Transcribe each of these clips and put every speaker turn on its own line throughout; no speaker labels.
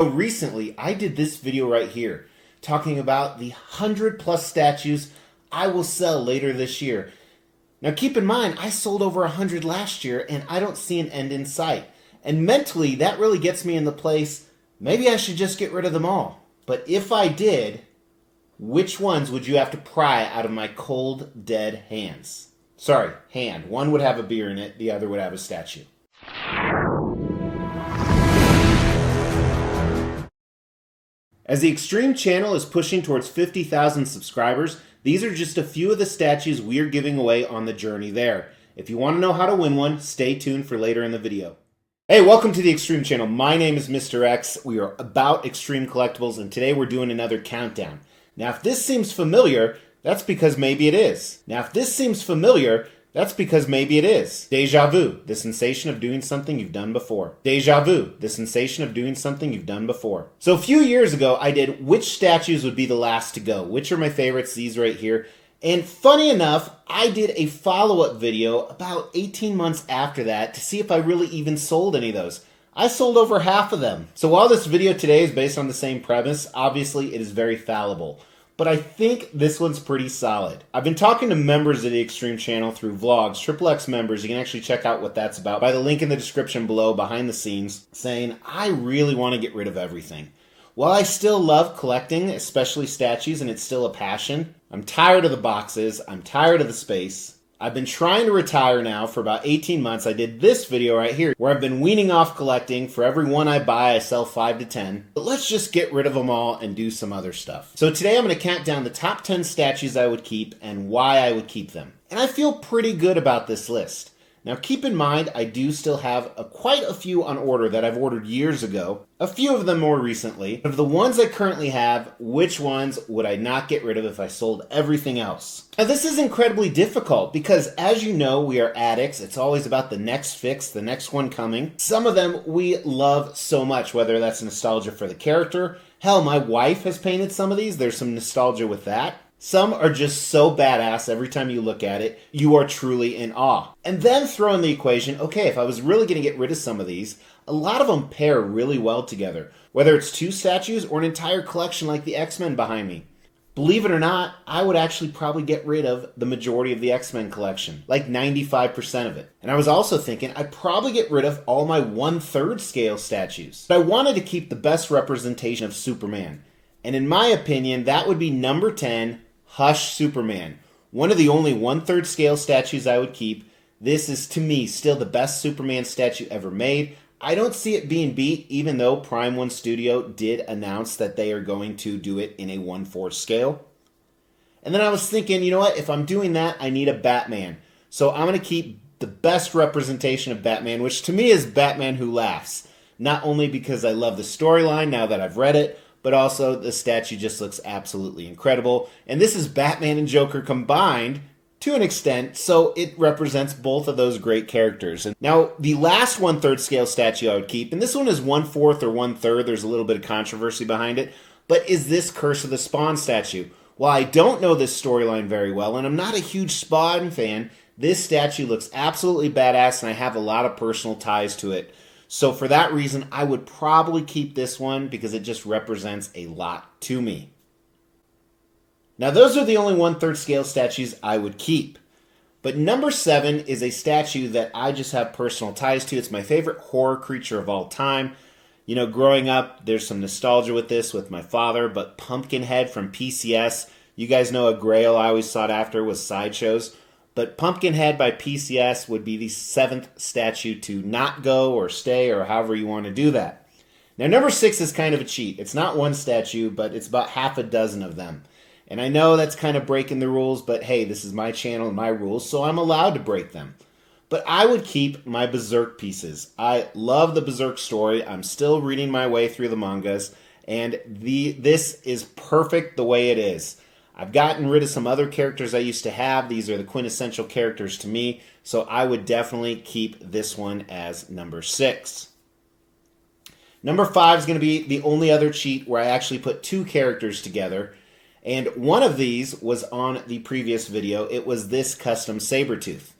So recently, I did this video right here talking about the 100+ statues I will sell later this year. Now keep in mind, I sold over 100 last year and I don't see an end in sight. And mentally, that really gets me in the place, maybe I should just get rid of them all. But if I did, which ones would you have to pry out of my cold, dead hands? Sorry, hand. One would have a beer in it, the other would have a statue. As the Extreme channel is pushing towards 50,000 subscribers, these are just a few of the statues we are giving away on the journey there. If you want to know how to win one, stay tuned for later in the video. Hey, welcome to the Extreme channel. My name is Mr. X. We are about Extreme Collectibles, and today we're doing another countdown. Now, if this seems familiar, that's because maybe it is. Deja vu, the sensation of doing something you've done before. Deja vu, the sensation of doing something you've done before. So a few years ago, I did which statues would be the last to go. Which are my favorites, these right here. And funny enough, I did a follow-up video about 18 months after that to see if I really even sold any of those. I sold over half of them. So while this video today is based on the same premise, obviously it is very fallible. But I think this one's pretty solid. I've been talking to members of the Extreme channel through vlogs, XXX members, you can actually check out what that's about by the link in the description below behind the scenes, saying, I really want to get rid of everything. While I still love collecting, especially statues, and it's still a passion, I'm tired of the boxes, I'm tired of the space. I've been trying to retire now for about 18 months. I did this video right here where I've been weaning off collecting. For every one I buy, I sell 5 to 10. But let's just get rid of them all and do some other stuff. So today I'm going to count down the top 10 statues I would keep and why I would keep them. And I feel pretty good about this list. Now keep in mind, I do still have quite a few on order that I've ordered years ago, a few of them more recently. Of the ones I currently have, which ones would I not get rid of if I sold everything else? Now this is incredibly difficult because as you know, we are addicts. It's always about the next fix, the next one coming. Some of them we love so much, whether that's nostalgia for the character. Hell, my wife has painted some of these. There's some nostalgia with that. Some are just so badass every time you look at it, you are truly in awe. And then throw in the equation, okay, if I was really going to get rid of some of these, a lot of them pair really well together. Whether it's 2 statues or an entire collection like the X-Men behind me. Believe it or not, I would actually probably get rid of the majority of the X-Men collection, like 95% of it. And I was also thinking I'd probably get rid of all my 1/3 scale statues. But I wanted to keep the best representation of Superman. And in my opinion, that would be number 10, Hush Superman. One of the only 1/3 scale statues I would keep. This is, to me, still the best Superman statue ever made. I don't see it being beat, even though Prime 1 Studio did announce that they are going to do it in a 1/4 scale. And then I was thinking, you know what, if I'm doing that, I need a Batman. So I'm going to keep the best representation of Batman, which to me is Batman Who Laughs. Not only because I love the storyline now that I've read it, but also the statue just looks absolutely incredible. And this is Batman and Joker combined to an extent, so it represents both of those great characters. And now, the last 1/3 scale statue I would keep, and this one is 1/4 or 1/3, there's a little bit of controversy behind it, but is this Curse of the Spawn statue. While I don't know this storyline very well, and I'm not a huge Spawn fan, this statue looks absolutely badass, and I have a lot of personal ties to it. So for that reason, I would probably keep this one because it just represents a lot to me. Now those are the only 1/3 scale statues I would keep. But number 7 is a statue that I just have personal ties to. It's my favorite horror creature of all time. You know, growing up, there's some nostalgia with this with my father, but Pumpkinhead from PCS. You guys know a grail I always sought after was Sideshows. But Pumpkinhead by PCS would be the 7th statue to not go or stay or however you want to do that. Now number 6 is kind of a cheat. It's not one statue, but it's about half a dozen of them. And I know that's kind of breaking the rules, but hey, this is my channel and my rules, so I'm allowed to break them. But I would keep my Berserk pieces. I love the Berserk story. I'm still reading my way through the mangas, and this is perfect the way it is. I've gotten rid of some other characters I used to have. These are the quintessential characters to me, so I would definitely keep this one as number 6. Number 5 is going to be the only other cheat where I actually put 2 characters together, and one of these was on the previous video. It was this custom Sabretooth.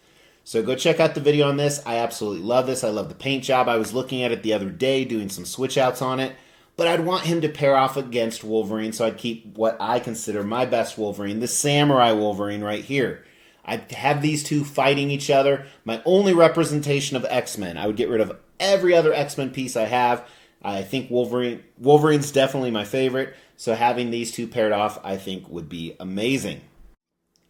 So go check out the video on this. I absolutely love this. I love the paint job. I was looking at it the other day, doing some switch outs on it. but I'd want him to pair off against Wolverine, so I'd keep what I consider my best Wolverine, the Samurai Wolverine right here. I'd have these two fighting each other. My only representation of X-Men. I would get rid of every other X-Men piece I have. I think Wolverine's definitely my favorite, so having these two paired off, I think, would be amazing.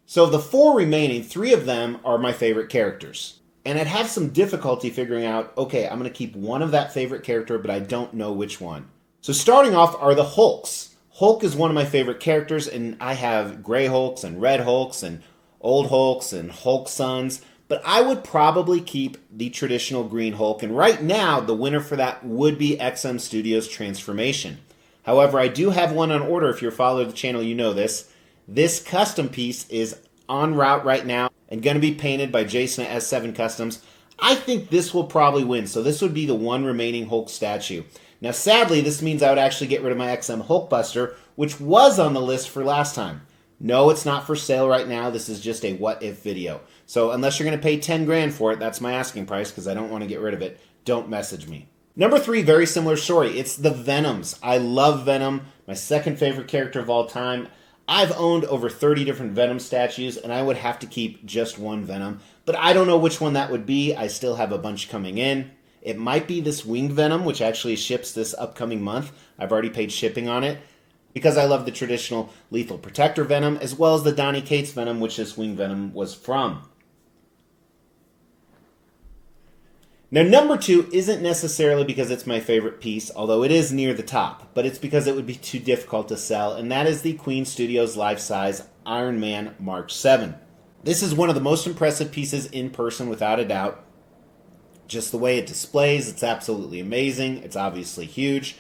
So the 4 remaining, 3 of them are my favorite characters. And I'd have some difficulty figuring out, okay, I'm going to keep one of that favorite character, but I don't know which one. So starting off are the Hulks. Hulk is one of my favorite characters, and I have Gray Hulks and Red Hulks and Old Hulks and Hulk Sons, but I would probably keep the traditional Green Hulk, and right now the winner for that would be XM Studios Transformation. However, I do have one on order. If you're a follower of the channel, you know this. This custom piece is en route right now and going to be painted by Jason at S7 Customs. I think this will probably win, so this would be the one remaining Hulk statue. Now, sadly, this means I would actually get rid of my XM Hulkbuster, which was on the list for last time. No, it's not for sale right now. This is just a what-if video. So unless you're going to pay 10 grand for it, that's my asking price because I don't want to get rid of it. Don't message me. Number 3, very similar story. It's the Venoms. I love Venom, my second favorite character of all time. I've owned over 30 different Venom statues, and I would have to keep just one Venom. But I don't know which one that would be. I still have a bunch coming in. It might be this Winged Venom, which actually ships this upcoming month. I've already paid shipping on it, because I love the traditional Lethal Protector Venom, as well as the Donny Cates Venom, which this Winged Venom was from. Now, number 2 isn't necessarily because it's my favorite piece, although it is near the top, but it's because it would be too difficult to sell, and that is the Queen Studios life-size Iron Man Mark 7. This is one of the most impressive pieces in person, without a doubt. Just the way it displays, it's absolutely amazing. It's obviously huge.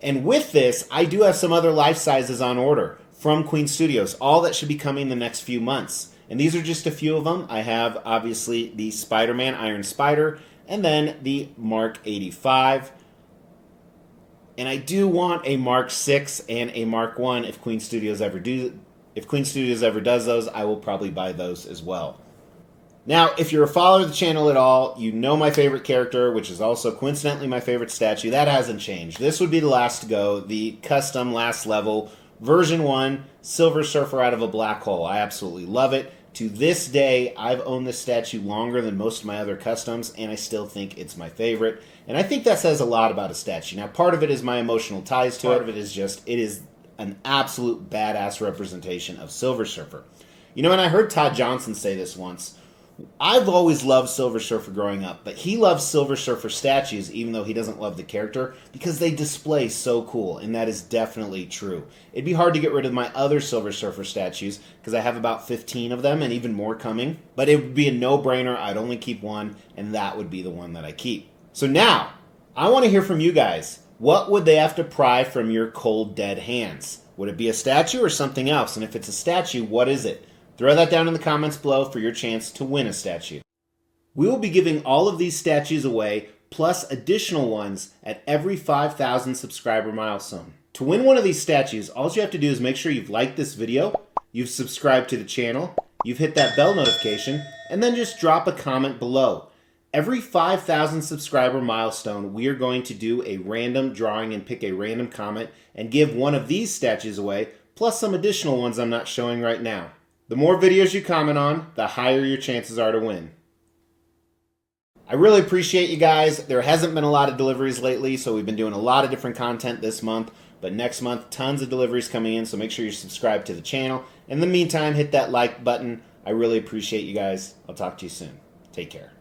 And with this, I do have some other life sizes on order from Queen Studios, all that should be coming the next few months. And these are just a few of them. I have, obviously, the Spider-Man Iron Spider, and then the Mark 85. And I do want a Mark 6 and a Mark 1 if Queen Studios ever does those, I will probably buy those as well. Now, if you're a follower of the channel at all, you know my favorite character, which is also coincidentally my favorite statue. That hasn't changed. This would be the last to go, the custom last level, version 1, Silver Surfer out of a black hole. I absolutely love it. To this day, I've owned this statue longer than most of my other customs, and I still think it's my favorite. And I think that says a lot about a statue. Now, part of it is my emotional ties to it. Part of it is just, it is an absolute badass representation of Silver Surfer. You know, and I heard Todd Johnson say this once. I've always loved Silver Surfer growing up, but he loves Silver Surfer statues even though he doesn't love the character because they display so cool, and that is definitely true. It'd be hard to get rid of my other Silver Surfer statues because I have about 15 of them and even more coming, but it would be a no-brainer. I'd only keep one, and that would be the one that I keep. So now, I want to hear from you guys. What would they have to pry from your cold, dead hands? Would it be a statue or something else? And if it's a statue, what is it? Throw that down in the comments below for your chance to win a statue. We will be giving all of these statues away, plus additional ones at every 5,000 subscriber milestone. To win one of these statues, all you have to do is make sure you've liked this video, you've subscribed to the channel, you've hit that bell notification, and then just drop a comment below. Every 5,000 subscriber milestone, we are going to do a random drawing and pick a random comment and give one of these statues away, plus some additional ones I'm not showing right now. The more videos you comment on, the higher your chances are to win. I really appreciate you guys. There hasn't been a lot of deliveries lately, so we've been doing a lot of different content this month. But next month, tons of deliveries coming in, so make sure you're subscribed to the channel. In the meantime, hit that like button. I really appreciate you guys. I'll talk to you soon. Take care.